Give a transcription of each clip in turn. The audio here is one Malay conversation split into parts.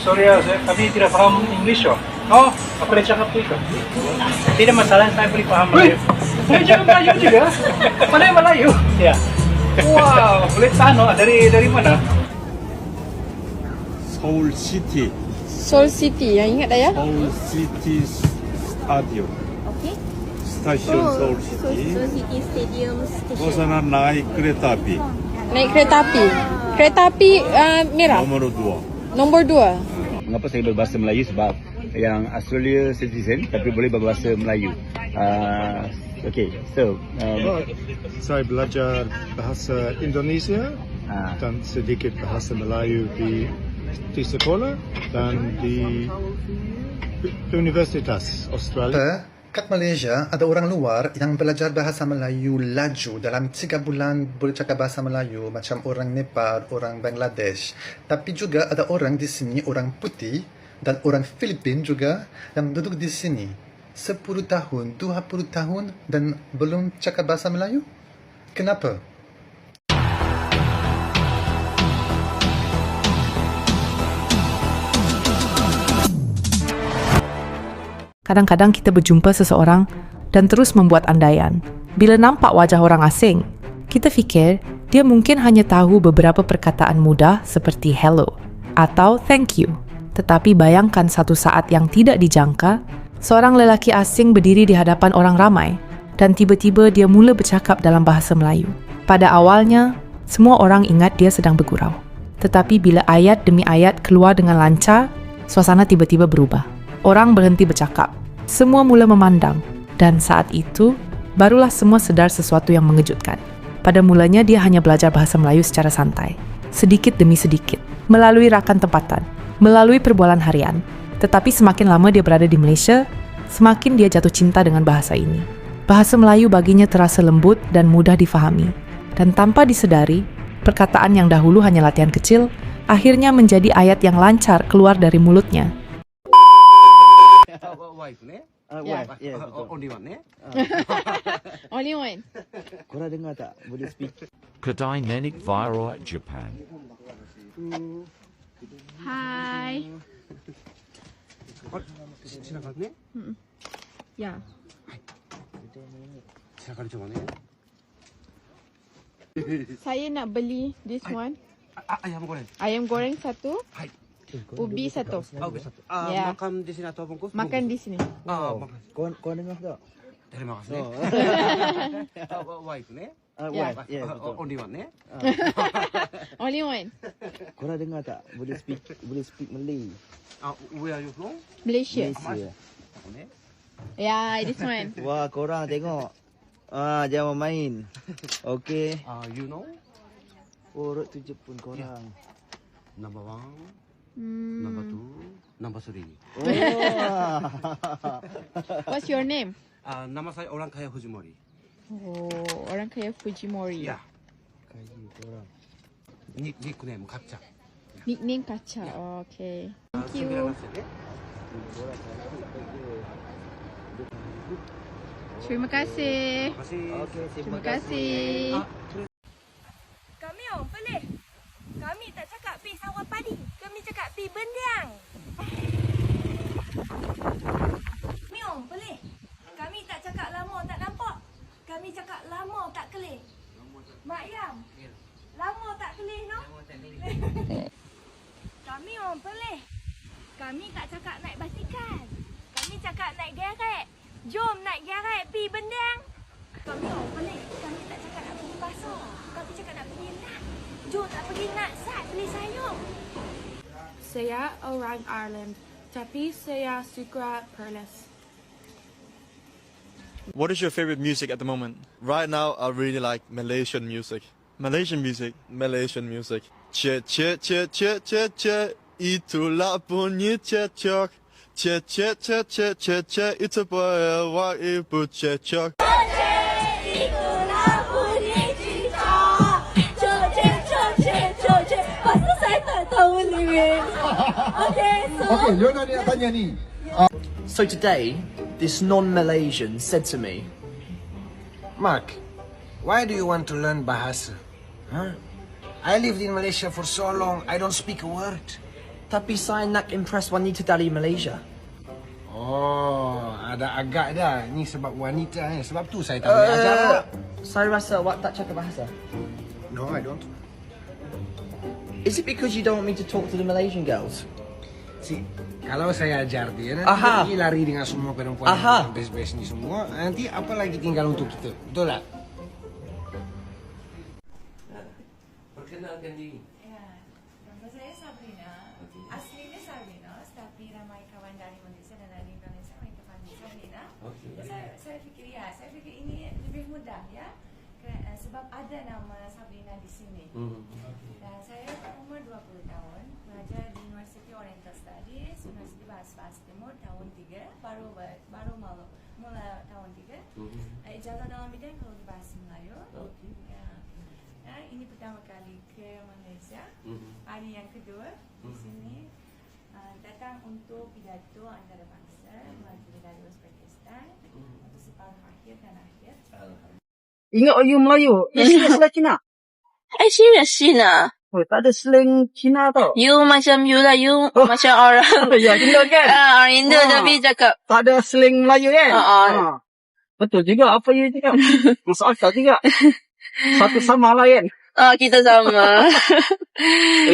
Sorry kami tidak paham English oh. Oh, apa dia cakap tu? Tidak masalah, saya boleh paham Melayu. Saya juga Melayu juga. Mana Melayu? Ya. Wow, boleh tahan oh. Dari mana? 서울 시티, Seoul City, yang ingat dah ya? 서울 시티 스타디움, Okey. 스타시온 서울 시티. Seoul City Stadium Station. 벗어난 나이 kereta api Naik kereta api. Kereta api merah. nomor 2. Nombor 2. Mengapa saya berbahasa Melayu? Sebab yang Australia citizen tapi boleh berbahasa Melayu. Okay, so Saya belajar bahasa Indonesia dan sedikit bahasa Melayu di sekolah dan di Universitas Australia. Kat Malaysia, ada orang luar yang belajar bahasa Melayu laju. Dalam 3 bulan boleh cakap bahasa Melayu macam orang Nepal, orang Bangladesh. Tapi juga ada orang di sini, orang putih dan orang Filipin juga yang duduk di sini 10 tahun, 20 tahun dan belum cakap bahasa Melayu. Kenapa? Kadang-kadang kita berjumpa seseorang dan terus membuat andaian. Bila nampak wajah orang asing, kita fikir dia mungkin hanya tahu beberapa perkataan mudah seperti hello atau thank you. Tetapi bayangkan satu saat yang tidak dijangka, seorang lelaki asing berdiri di hadapan orang ramai dan tiba-tiba dia mula bercakap dalam bahasa Melayu. Pada awalnya, semua orang ingat dia sedang bergurau. Tetapi bila ayat demi ayat keluar dengan lancar, suasana tiba-tiba berubah. Orang berhenti bercakap. Semua mula memandang. Dan saat itu, barulah semua sedar sesuatu yang mengejutkan. Pada mulanya dia hanya belajar bahasa Melayu secara santai. Sedikit demi sedikit. Melalui rakan tempatan. Melalui perbualan harian. Tetapi semakin lama dia berada di Malaysia, semakin dia jatuh cinta dengan bahasa ini. Bahasa Melayu baginya terasa lembut dan mudah difahami. Dan tanpa disedari, perkataan yang dahulu hanya latihan kecil, akhirnya menjadi ayat yang lancar keluar dari mulutnya. wife ni? Yeah. Only one ni? Only one. Korang dengar tak? Boleh speak. Kodai Nenik Viral Japan. Hi. Silakan ni? Ya. Silakan cuba ni. Saya nak beli this one. Ayam goreng. Ayam goreng satu. Hai. Ubi satu. Okey satu. Ya. Makan di sini atau bungkus? Makan di sini. Makan. kau dengar tak? Terima kasih. Wife ni? Ya. Only one ni? Only one. Korang dengar tak? Boleh speak Malay. Where are you from? Malaysia. Malaysia. Ya, this one. Wah, korang tengok. Jangan main. Okey. You know? Urut tu Jepun korang. Number 1, number 2, number 3. Oh. What's your name? Nama saya orang kaya Fujimori. Oh, orang kaya Fujimori. Ya. Kayu korang. Nickname Kaca. Nickname Kaca. Oh, okay. Thank you. Terima kasih. Terima kasih. Kami orang pelih. Kami tak cakap pi sawah padi. Kami cakap pi bendiang. Kami orang pelih. Kami tak cakap lama tak nampak. Kami cakap lama tak kelih. Mak Yam. Lama tak kelih no? Kami orang pelih. Kami tak cakap naik basikal. Kami cakap naik gerek. Jom naik gerek pi bendiang. Kami orang pelih. Kami tak cakap nak pergi pasar. Kami cakap nak pergi nak. Jom nak pergi nak sat beli sayur. Saya orang Ireland, tapi saya suka Perlis. What is your favorite music at the moment? Right now, I really like Malaysian music. Malaysian music. Malaysian music. Che che che che che che, itulah bunyi cecok. Che che che che che che, itu bawa ibu cecok. Itulah bunyi cicak. Cocek. Pasal saya tak tahu lirik. Okay, Leona ni nak tanya ni. So today, this non-Malaysian said to me, Mark, why do you want to learn Bahasa? Huh? I lived in Malaysia for so long, I don't speak a word. Tapi saya nak impress wanita dari Malaysia. Oh, ada agak dah. Ni sebab wanita ni. Sebab tu saya tak boleh ajar lah. Saya rasa awak tak cakap bahasa. No, I don't. Is it because you don't want me to talk to the Malaysian girls? Si, kalau saya ajar dia, nanti Aha. dia pergi lari dengan semua perempuan Aha. yang best-best ni semua. Nanti apa lagi tinggal untuk kita? Betul tak? Perkenalkan diri. Ya, nama saya Sabrina. Aslinya Sabrina, tapi ramai kawan dari Malaysia dan dari Indonesia mereka panggil Sabrina. Saya fikir ini lebih mudah ya, sebab ada nama Sabrina di sini. Dan saya umur 20 tahun, belajar di University Oriental Studies, University Bahasa Timur tahun 3, baru mula tahun 3. Ijazah dalam bidang teknologi bahasa Melayu. Ya, ini pertama kali ke Malaysia. Hari yang kedua di sini datang untuk pidato antarabangsa mewakili dari Uzbekistan untuk separuh akhir dan akhir. Ingat you Melayu, serius lah Cina. Serius Cina. Oh, tak ada slang Cina tau. You macam you lah, you macam orang. Ya, Indo kan? Orang Indo tapi cakap. Tak ada slang Melayu kan? Betul juga apa you cakap. Masuk akal juga. Satu sama lah kan? Kita sama.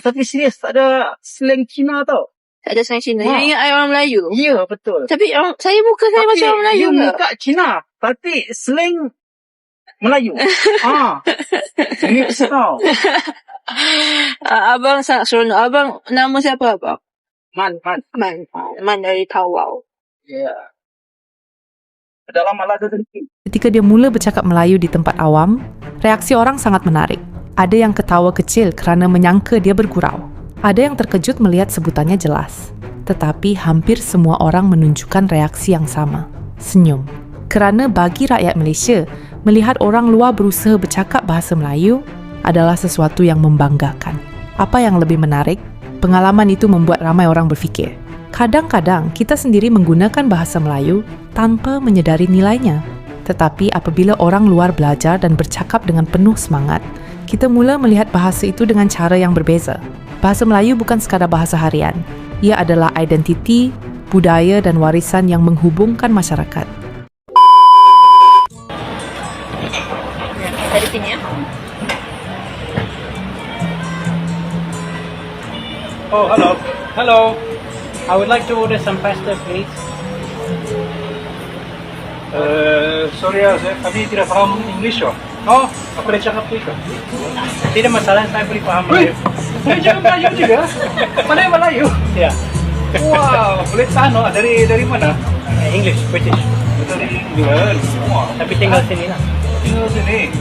Tapi serius tak ada slang Cina tau. Tak ada slang Cina. You ingat I orang Melayu? Ya, betul. Tapi saya bukan saya macam orang Melayu. You muka Cina, tapi slang Melayu. Ini tahu. Abang sangat seronok. Abang, nama siapa abang? Man dari Tawau. Ya. Dalam malah ada. Ketika dia mula bercakap Melayu di tempat awam, reaksi orang sangat menarik. Ada yang ketawa kecil kerana menyangka dia bergurau. Ada yang terkejut melihat sebutannya jelas. Tetapi hampir semua orang menunjukkan reaksi yang sama. Senyum. Kerana bagi rakyat Malaysia, melihat orang luar berusaha bercakap bahasa Melayu adalah sesuatu yang membanggakan. Apa yang lebih menarik, pengalaman itu membuat ramai orang berfikir. Kadang-kadang kita sendiri menggunakan bahasa Melayu tanpa menyedari nilainya. Tetapi apabila orang luar belajar dan bercakap dengan penuh semangat, kita mula melihat bahasa itu dengan cara yang berbeza. Bahasa Melayu bukan sekadar bahasa harian. Ia adalah identiti, budaya dan warisan yang menghubungkan masyarakat. Dari sini ya. Oh, hello. I would like to order some pasta, please. Sorry, kami tidak faham English. Oh, apa dia cakap itu? Tidak masalah, saya boleh faham Melayu. Saya cakap Melayu juga. Mana yang Melayu? Ya. Wow, boleh sana dari mana? English, British. Betul dari England. Tapi tinggal sini lah. Tinggal sini.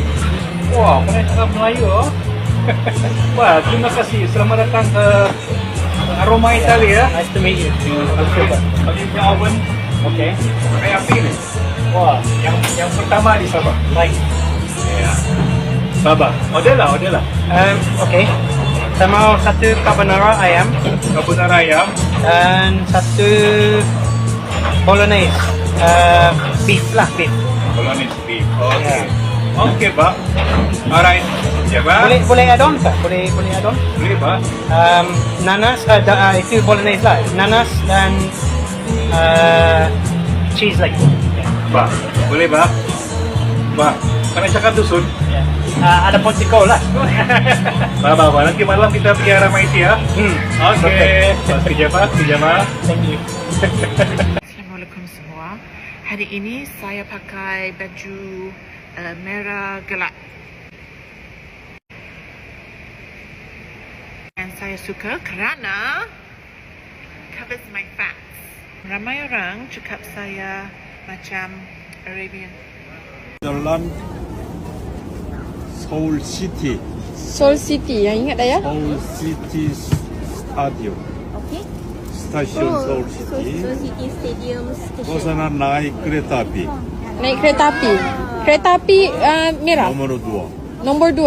Wah, mana cakap Melayu? Wah, terima kasih. Selamat datang ke Aroma Italia. Nice to meet you. Bagi Alvin. Okay. Pakai api ni. Wah, yang pertama di Sabah. Baik. Ya. Sabah. Order lah. Okay. Saya mau satu carbonara ayam. Dan satu bolognese. Beef. Bolognese beef. Okay. Okay, Pak. Alright. Ya, Pak. Boleh add-on tak? Boleh add-on? Boleh, Pak. Nanas, itu bolognese lah. Nanas dan cheese lagi. Pak, boleh, Pak? Pak, kami cakap dusun. Ada potiko lah. Pak, nanti malam kita pergi Arama itu ya. Okay. Kerja, Pak. Thank you. Assalamualaikum semua. Hari ini saya pakai baju merah gelap. Dan saya suka kerana covers my fats. Ramai orang cakap saya macam Arabian. Jalan Seoul City. Seoul City, yang ingat dah ya? Seoul City Stadium. Okay. Stasiun Seoul City. Seoul City Stadium Station. Ke sana naik kereta api. Naik kereta api. Kereta api merah. Nombor 2. Nombor 2.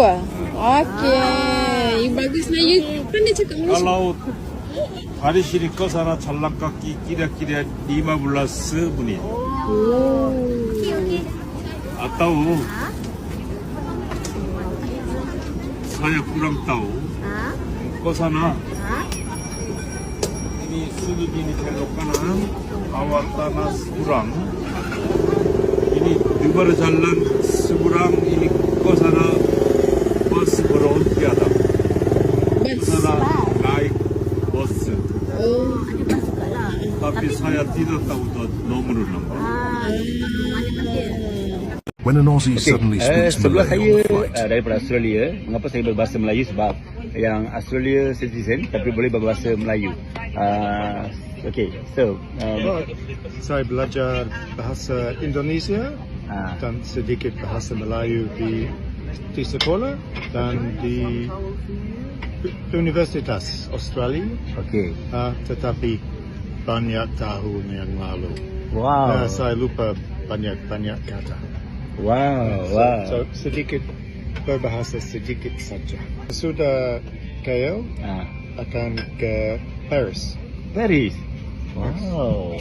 Okey. Bagus Melayu. Pandai cakap Malaysia. Kalau hari sini ke sana jalan kaki kira-kira 15 menit. Atau saya kurang tahu. Ke sana Ini sudut ini belok kanan, awal tanah seberang. Ini dua jalan seberang, ini ke sana bus berhenti ada. Sana naik bus. Oh, ada bas juga lah. Tapi saya tidak tahu nomor. When an Aussie suddenly speaks sebelah Malay saya on the flight, daripada Australia. Mengapa saya berbahasa Melayu? Sebab yang Australia citizen tapi boleh berbahasa Melayu. Okay, so saya belajar bahasa Indonesia dan sedikit bahasa Melayu di sekolah dan di Universitas Australia. Okay. Tetapi banyak tahun yang lalu. Wow. Saya lupa banyak kata. Wow. So sedikit berbahasa sedikit saja. Sudah KL akan ke Paris. Wow.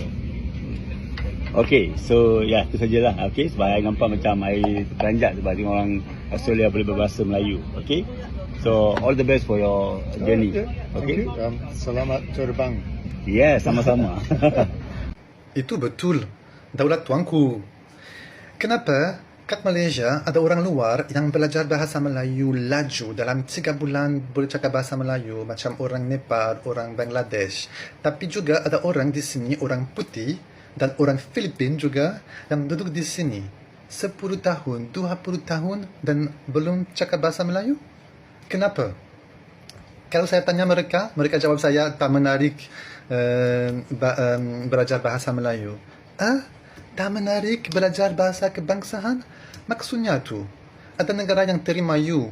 Okay, so itu sajalah. Okay, sebab saya nampak macam saya terperanjat sebab tengok orang Australia boleh berbahasa Melayu. Okay, so all the best for your journey. Okay, selamat terbang. Yeah, sama-sama. Itu betul. Daulat tuanku. Kenapa kat Malaysia ada orang luar yang belajar bahasa Melayu laju dalam 3 bulan boleh cakap bahasa Melayu macam orang Nepal, orang Bangladesh. Tapi juga ada orang di sini, orang putih dan orang Filipin juga yang duduk di sini 10 tahun, 20 tahun dan belum cakap bahasa Melayu. Kenapa? Kalau saya tanya mereka jawab saya tak menarik belajar bahasa Melayu. Tak menarik belajar bahasa kebangsaan? Maksudnya tu, ada negara yang terima you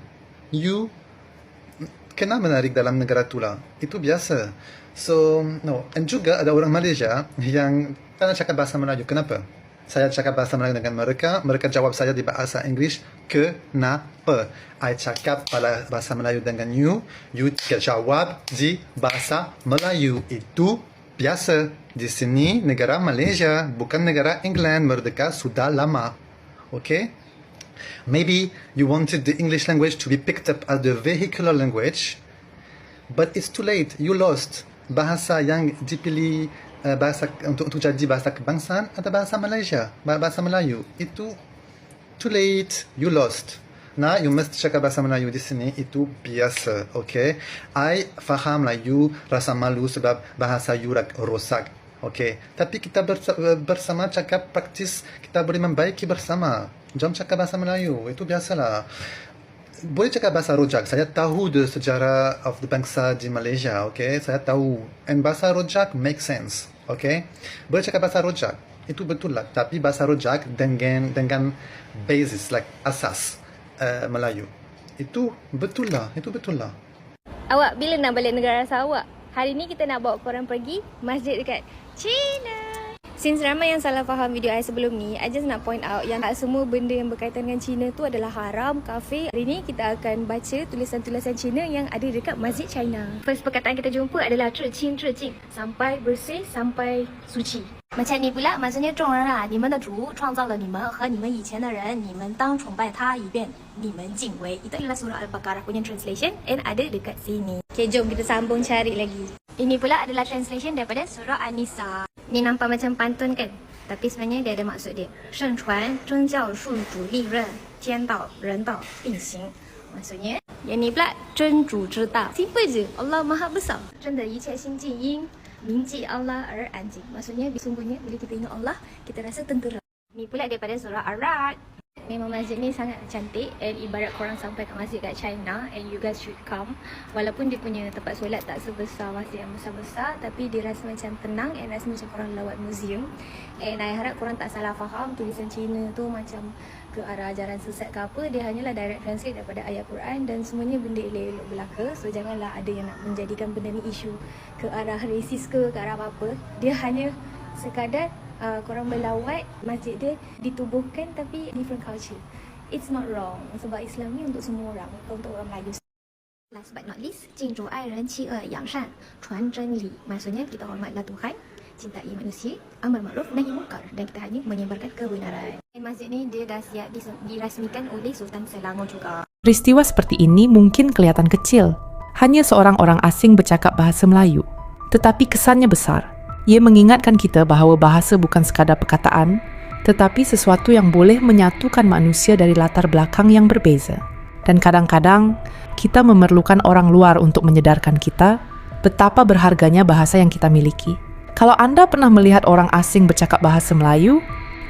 kena menarik dalam negara tu lah. Itu biasa. So, no. Dan juga ada orang Malaysia yang tak nak cakap bahasa Melayu. Kenapa? Saya cakap bahasa Melayu dengan mereka jawab saya di bahasa Inggeris. Kenapa? I cakap bahasa Melayu dengan you jawab di bahasa Melayu. Itu biasa. Di sini negara Malaysia, bukan negara England, merdeka sudah lama. Okay? Maybe you wanted the English language to be picked up as the vehicular language, but it's too late. You lost. Bahasa yang dipilih untuk jadi bahasa kebangsaan ada bahasa Malaysia, bahasa Melayu. Itu too late. You lost. Nah, you must cakap bahasa Melayu di sini, itu biasa. Okay? I faham lah you rasa malu sebab bahasa you rosak. Okay, tapi kita bersama cakap praktis, kita boleh membaiki bersama. Jom cakap bahasa Melayu, itu biasalah. Boleh cakap bahasa Rojak. Saya tahu the sejarah of the bangsa di Malaysia. Okay, saya tahu. And bahasa Rojak make sense. Okay, boleh cakap bahasa Rojak. Itu betul lah. Tapi bahasa Rojak dengan basis like asas Melayu. Itu betul lah. Awak bila nak balik negara asal awak? Hari ni kita nak bawa korang pergi masjid dekat China. Since ramai yang salah faham video saya sebelum ni, I just nak point out yang tak semua benda yang berkaitan dengan China tu adalah haram, kafir. Hari ni kita akan baca tulisan-tulisan China yang ada dekat masjid China. First perkataan kita jumpa adalah 致敬, sampai bersih, sampai suci. Macam ni pula maksudnya 众人啊，你们的主创造了你们和你们以前的人，你们当崇拜他以便你们敬畏. Itu adalah surah Al-Baqarah punya translation and ada dekat sini. Okay, jom kita sambung cari lagi. Ini pula adalah translation daripada surah An-Nisa. Ni nampak macam pantun kan? Tapi sebenarnya dia ada maksud dia. 盛传宗教术主利刃，天道人道并行. Maksudnya, yang ni pula 真主之道. Simple je. Allah Maha Besar. 真的一切心静音 铭记 Allah 而安静. Maksudnya, sesungguhnya bila kita ingat Allah, kita rasa tentera. Ni pula daripada surah Ar-Ra'd. Memang masjid ni sangat cantik and ibarat korang sampai kat masjid kat China and you guys should come. Walaupun dia punya tempat solat tak sebesar masjid yang besar-besar, tapi dia rasa macam tenang and rasa macam korang lawat museum. And I harap korang tak salah faham tulisan Cina tu macam ke arah ajaran sesat ke apa. Dia hanyalah direct translate daripada ayat Quran dan semuanya benda elok-elok belaka. So janganlah ada yang nak menjadikan benda ni isu ke arah racist ke arah apa-apa. Dia hanya sekadar korang melawat masjid dia ditubuhkan tapi different culture. It's not wrong sebab Islam ni untuk semua orang, untuk orang Melayu. Last but not least, 敬主爱人弃恶扬善传真理. Maksudnya kita hormatlah Tuhan, cintai manusia, amar ma'ruf nahi munkar dan kita hanya menyebarkan kebenaran. Masjid ni dia dah siap dirasmikan oleh Sultan Selangor juga. Peristiwa seperti ini mungkin kelihatan kecil. Hanya seorang orang asing bercakap bahasa Melayu. tetapi kesannya besar. Ia mengingatkan kita bahawa bahasa bukan sekadar perkataan, tetapi sesuatu yang boleh menyatukan manusia dari latar belakang yang berbeza. Dan kadang-kadang, kita memerlukan orang luar untuk menyedarkan kita betapa berharganya bahasa yang kita miliki. Kalau anda pernah melihat orang asing bercakap bahasa Melayu,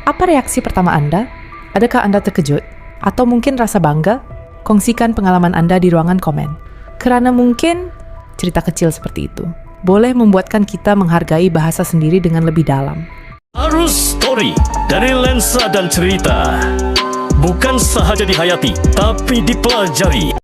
apa reaksi pertama anda? Adakah anda terkejut? Atau mungkin rasa bangga? Kongsikan pengalaman anda di ruangan komen. Kerana mungkin cerita kecil seperti itu boleh membuatkan kita menghargai bahasa sendiri dengan lebih dalam. Arus Story dari lensa dan cerita. Bukan sahaja dihayati, tapi dipelajari.